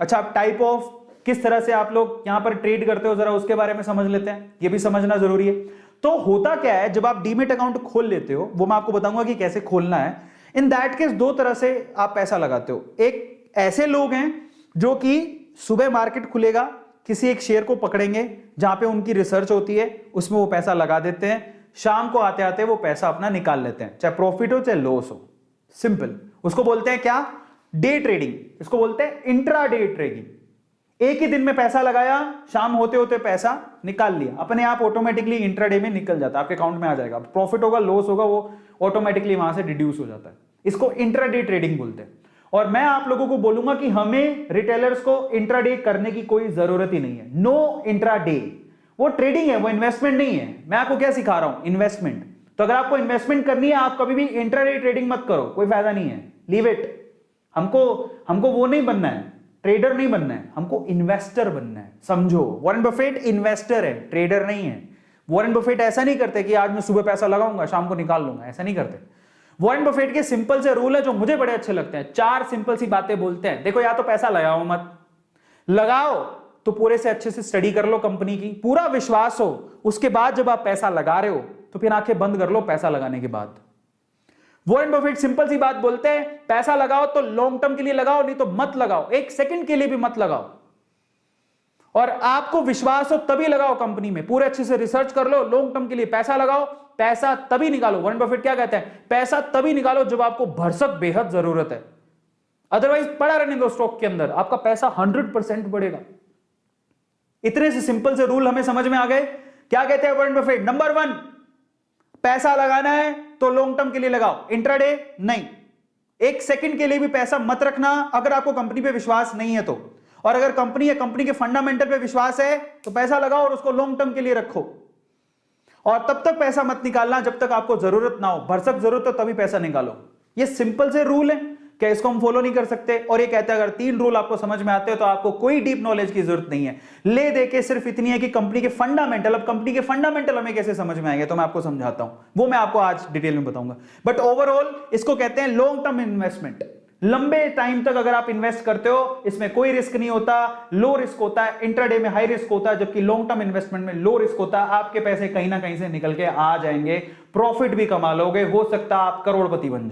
अच्छा, अब type of किस तरह से आप लोग यहां पर ट्रेड करते हो जरा उसके बारे में समझ लेते हैं, ये भी समझना जरूरी है। तो होता क्या है, जब आप डीमेट अकाउंट खोल लेते हो, वो मैं आपको बताऊंगा कि कैसे खोलना है। इन दैट केस दो तरह से आप पैसा लगाते हो। एक ऐसे लोग हैं जो कि सुबह मार्केट खुलेगा, किसी एक शेयर को पकड़ेंगे जहां पे उनकी रिसर्च होती है, उसमें वो पैसा लगा देते हैं, शाम को आते आते वो पैसा अपना निकाल लेते हैं, चाहे प्रॉफिट हो चाहे लॉस हो। सिंपल। उसको बोलते हैं क्या? Day trading. इसको बोलते हैं इंट्रा डे ट्रेडिंग। एक ही दिन में पैसा लगाया, शाम होते होते पैसा निकाल लिया, अपने आप ऑटोमेटिकली इंट्राडे में निकल जाता है, आपके अकाउंट में आ जाएगा। प्रॉफिट होगा लॉस होगा वो ऑटोमेटिकली वहां से डिड्यूस हो जाता है। इसको इंट्राडे ट्रेडिंग बोलते हैं। और मैं आप लोगों को बोलूंगा कि हमें रिटेलर्स को इंट्राडे करने की कोई जरूरत ही नहीं है। No intraday. वो ट्रेडिंग है, वो इन्वेस्टमेंट नहीं है। मैं आपको क्या सिखा रहा हूं? इन्वेस्टमेंट। तो अगर आपको इन्वेस्टमेंट करनी है, आप कभी भी इंट्राडे ट्रेडिंग मत करो, कोई फायदा नहीं है, लीव इट। हमको वो नहीं बनना है, ट्रेडर नहीं बनना है, हमको इन्वेस्टर बनना है। समझो, वॉरेन बफेट इन्वेस्टर है, ट्रेडर नहीं है। वॉरेन बफेट ऐसा नहीं करते कि आज मैं सुबह पैसा लगाऊंगा शाम को निकाल लूंगा, ऐसा नहीं करते। वॉरेन बफेट के सिंपल से रूल है जो मुझे बड़े अच्छे लगते हैं। चार सिंपल सी बातें बोलते हैं। देखो, या तो पैसा लगाओ मत, लगाओ तो पूरे से अच्छे से स्टडी कर लो कंपनी की, पूरा विश्वास हो, उसके बाद जब आप पैसा लगा रहे हो तो फिर आंखें बंद कर लो पैसा लगाने के बाद। वॉरेन बफेट सिंपल सी बात बोलते हैं, पैसा लगाओ तो लॉन्ग टर्म के लिए लगाओ, नहीं तो मत लगाओ, एक सेकंड के लिए भी मत लगाओ। और आपको विश्वास हो तभी लगाओ कंपनी में, पूरे अच्छे से रिसर्च कर लो, लॉन्ग टर्म के लिए पैसा लगाओ, पैसा तभी निकालो। वॉरेन बफेट क्या कहते हैं? पैसा तभी निकालो जब आपको भरसक बेहद जरूरत है, अदरवाइज पड़ा रहने दो स्टॉक के अंदर, आपका पैसा 100% बढ़ेगा। इतने से सिंपल से रूल हमें समझ में आ गए। क्या कहते हैं वॉरेन बफेट? नंबर 1, पैसा लगाना है तो लॉन्ग टर्म के लिए लगाओ, इंट्राडे नहीं। एक सेकंड के लिए भी पैसा मत रखना अगर आपको कंपनी पे विश्वास नहीं है तो। और अगर कंपनी या कंपनी के फंडामेंटल पे विश्वास है तो पैसा लगाओ और उसको लॉन्ग टर्म के लिए रखो। और तब तक पैसा मत निकालना जब तक आपको जरूरत ना हो, भरसक जरूरत हो तभी पैसा निकालो। ये सिंपल से रूल है, क्या इसको हम फॉलो नहीं कर सकते? और ये कहते हैं अगर 3 रूल आपको समझ में आते हो तो आपको कोई डीप नॉलेज की जरूरत नहीं है। ले दे के सिर्फ इतनी है कि कंपनी के फंडामेंटल, अब कंपनी के फंडामेंटल हमें कैसे समझ में आएंगे तो मैं आपको समझाता हूं, वो मैं आपको आज डिटेल में बताऊंगा। बट ओवरऑल इसको कहते हैं लॉन्ग टर्म इन्वेस्टमेंट। लंबे टाइम तक अगर आप इन्वेस्ट करते हो, इसमें कोई रिस्क नहीं होता, लो रिस्क होता है। इंट्राडे में हाई रिस्क होता है, जबकि लॉन्ग टर्म इन्वेस्टमेंट में लो रिस्क होता है। आपके पैसे कहीं ना कहीं से निकल के आ जाएंगे, प्रॉफिट भी कमा लोगे, हो सकता है आप करोड़पति बन जाए।